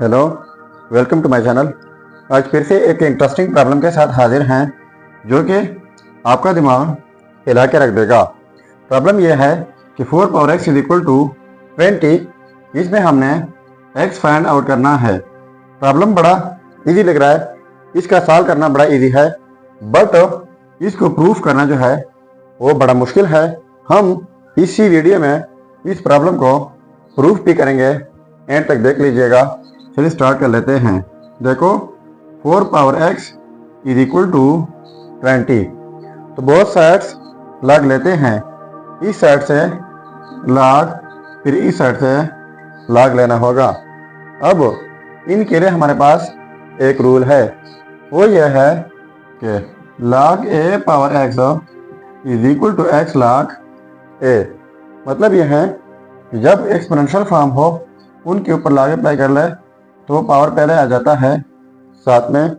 Hello, welcome to my channel. आज फिर से एक इंटरेस्टिंग प्रॉब्लम के साथ हाजिर हैं जो कि आपका दिमाग हिला के रख देगा। प्रॉब्लम यह है कि 4 power x is equal to 20। इसमें हमने x फाइंड आउट करना है। प्रॉब्लम बड़ा इजी लग रहा है, इसका सॉल्व करना बड़ा इजी है, बट इसको प्रूफ करना जो है वो बड़ा मुश्किल है। हम इसी वीडियो में इस प्रॉब्लम को प्रूफ भी करेंगे, एंड तक देख लीजिएगा। चलिए स्टार्ट कर लेते हैं। देखो 4 power x is equal to 20। तो बोथ साइड्स लॉग लेते हैं। इस साइड से लॉग, फिर इस साइड से लॉग लेना होगा। अब इनके लिए हमारे पास एक रूल है, वो यह है कि log a power x is equal to x log a। मतलब यह है कि जब एक्सपोनेंशियल फॉर्म हो उनके ऊपर लॉग अप्लाई कर ले तो पावर पहले आ जाता है, साथ में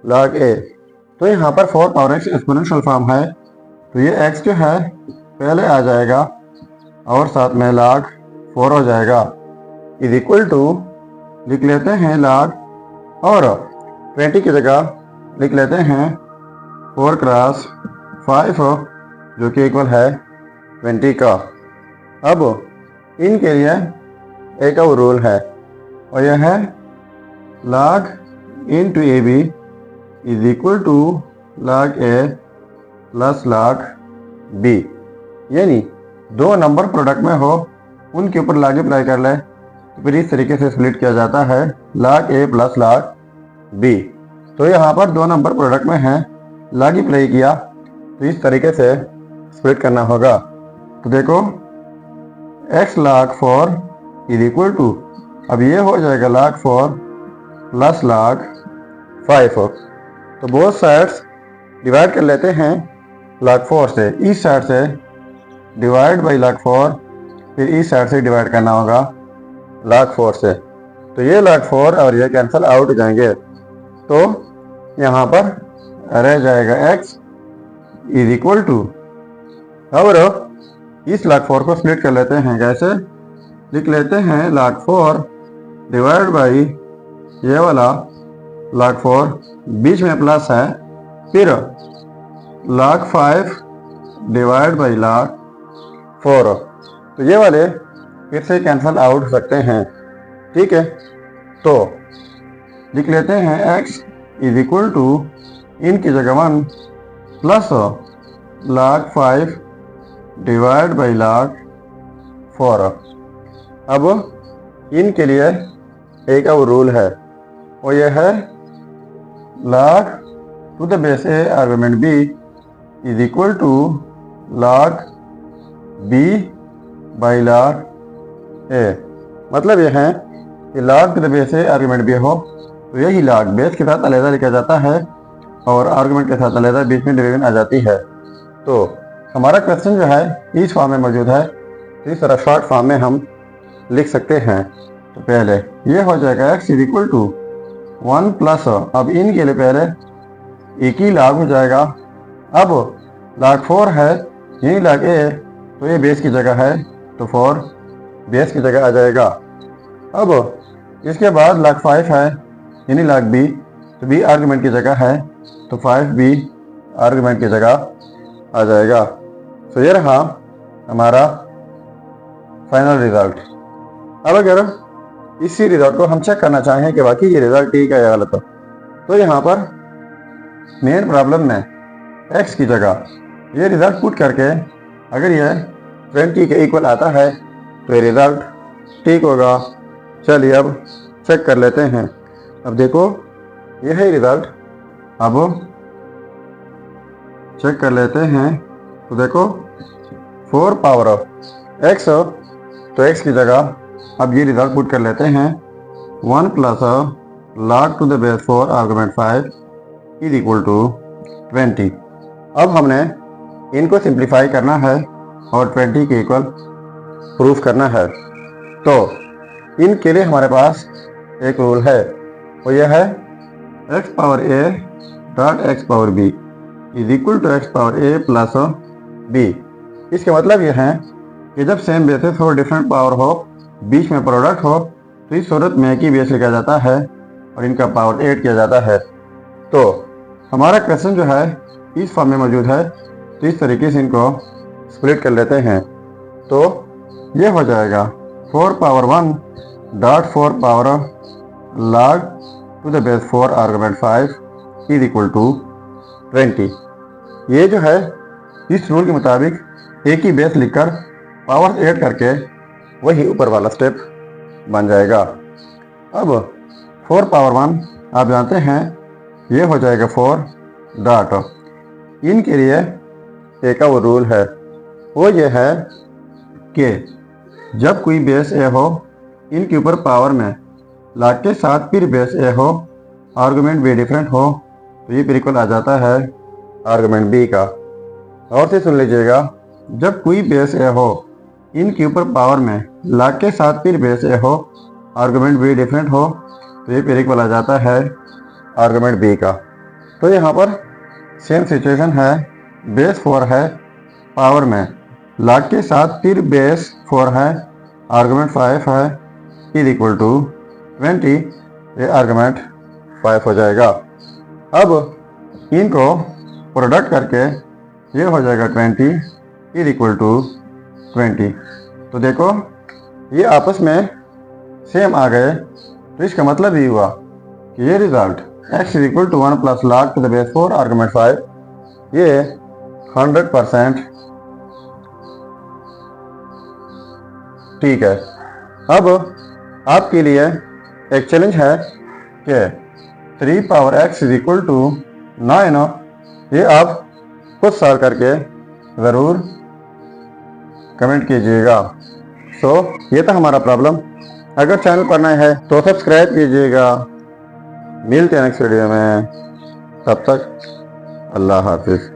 log a। तो यहाँ पर 4 पावर x एक्सपोनेंशियल फॉर्म है, तो ये x जो है पहले आ जाएगा और साथ में log 4 हो जाएगा। इज इक्वल टू लिख लेते हैं log, और 20 की जगह लिख लेते हैं 4 क्रॉस 5 जो कि इक्वल है 20 का। अब इनके लिए एक और रूल है, और यह है log into a b is equal to log a plus log b। यानी दो नंबर प्रोडक्ट में हो उनके ऊपर log अप्लाई कर ले तो फिर इस तरीके से स्प्लिट किया जाता है log a plus log b। तो यहाँ पर दो नंबर प्रोडक्ट में है, log अप्लाई किया तो इस तरीके से स्प्लिट करना होगा। तो देखो x log 4 is equal to, अब ये हो जाएगा log 4 प्लस log 5। तो बोथ साइड्स डिवाइड कर लेते हैं log 4 से। इस साइड से डिवाइड बाई log 4, फिर इस साइड से डिवाइड करना होगा log 4 से। तो ये log 4 और ये कैंसिल आउट हो जाएंगे, तो यहाँ पर रह जाएगा x इज इक्वल टू, और इस log 4 को स्प्लिट कर लेते हैं। कैसे लिख लेते हैं log 4 डिवाइड बाई ये वाला log 4, बीच में प्लस है, फिर log 5 डिवाइड बाई log 4। तो ये वाले फिर से कैंसिल आउट हो सकते हैं, ठीक है। तो लिख लेते हैं x इज इक्वल टू, इनकी जगह 1 plus log 5 divide by log 4। अब इनके लिए एक और रूल है, और यह है log to the base a argument b is equal to log b by log a। मतलब यह है कि log to the base a argument b हो तो यही log बेस के साथ अलग लिखा जाता है और आर्गुमेंट के साथ अलग बीच में डिवीजन आ जाती है। तो हमारा क्वेश्चन जो है इस फॉर्म में मौजूद है, तो इस तरह शॉर्ट फॉर्म में हम लिख सकते हैं। तो पहले ये हो जाएगा x is equal to 1 plus, अब इनके लिए पहले एक ही log हो जाएगा। अब log 4 है, यही log a, तो ये बेस की जगह है तो 4 बेस की जगह आ जाएगा। अब इसके बाद log 5 है, यानी log b, तो b आर्गुमेंट की जगह है तो 5b आर्गुमेंट की जगह आ जाएगा। तो ये रहा हमारा फाइनल रिजल्ट। अब अगर इसी रिजल्ट को हम चेक करना चाहें कि वाकई ये रिजल्ट ठीक है या गलत हो, तो यहाँ पर मेन प्रॉब्लम में x की जगह ये रिजल्ट पुट करके अगर ये 20 के इक्वल आता है तो ये रिजल्ट ठीक होगा। चलिए अब चेक कर लेते हैं। अब देखो ये है रिजल्ट, अब चेक कर लेते हैं। तो देखो 4 पावर x, तो x की जगह अब ये रिजल्ट पुट कर लेते हैं 1 plus log to the base 4 argument 5 is equal to 20। अब हमने इनको सिंप्लीफाई करना है और 20 के इक्वल प्रूफ करना है। तो इनके लिए हमारे पास एक रूल है, और यह है x power a dot x power b is equal to x power a plus b। इसके मतलब यह है कि जब सेम बेसिस हो, डिफरेंट पावर हो, बीच में प्रोडक्ट हो, तो इस सूरत में एक ही बेस लिखा जाता है और इनका पावर 8 किया जाता है। तो हमारा क्वेश्चन जो है इस फॉर्म में मौजूद है, तो इस तरीके से इनको स्प्लिट कर लेते हैं। तो ये हो जाएगा 4 power 1 dot 4 power log to the base 4 argument 5 is equal to 20। ये जो है इस रूल के मुताबिक एक ही बेस लिखकर पावर ऐड करके वही ऊपर वाला स्टेप बन जाएगा। अब 4 पावर 1 आप जानते हैं ये हो जाएगा 4 डॉट, इनके लिए एक और रूल है, वो ये है कि जब कोई बेस ए हो इनके ऊपर पावर में log के साथ फिर बेस ए हो, आर्गुमेंट बी डिफरेंट हो, तो ये फिर इक्वल आ जाता है आर्गुमेंट बी का। और से सुन लीजिएगा, जब कोई बेस ए हो इनके ऊपर पावर में log के साथ फिर बेस ए हो, आर्गुमेंट बी डिफरेंट हो, तो ये फिर इक्वल आ जाता है आर्गुमेंट बी का। तो यहाँ पर सेम सिचुएशन है, बेस 4 है, पावर में log के साथ फिर बेस 4 है, आर्गुमेंट 5 है, इज इक्वल टू 20, ये आर्गुमेंट 5 हो जाएगा। अब इनको प्रोडक्ट करके ये हो जाएगा 20 इज इक्वल टू 20। तो देखो ये आपस में सेम आ गए, तो इसका मतलब ये हुआ कि ये result x is equal to 1 plus log to the base 4 argument 5 ये 100% ठीक है। अब आपके लिए एक चैलेंज है कि 3 power x is equal to 9, ये आप खुद सॉल्व करके ज़रूर कमेंट कीजिएगा। सो ये था हमारा प्रॉब्लम। अगर चैनल पर नए हैं तो सब्सक्राइब कीजिएगा। मिलते हैं नेक्स्ट वीडियो में, तब तक अल्लाह हाफिज़।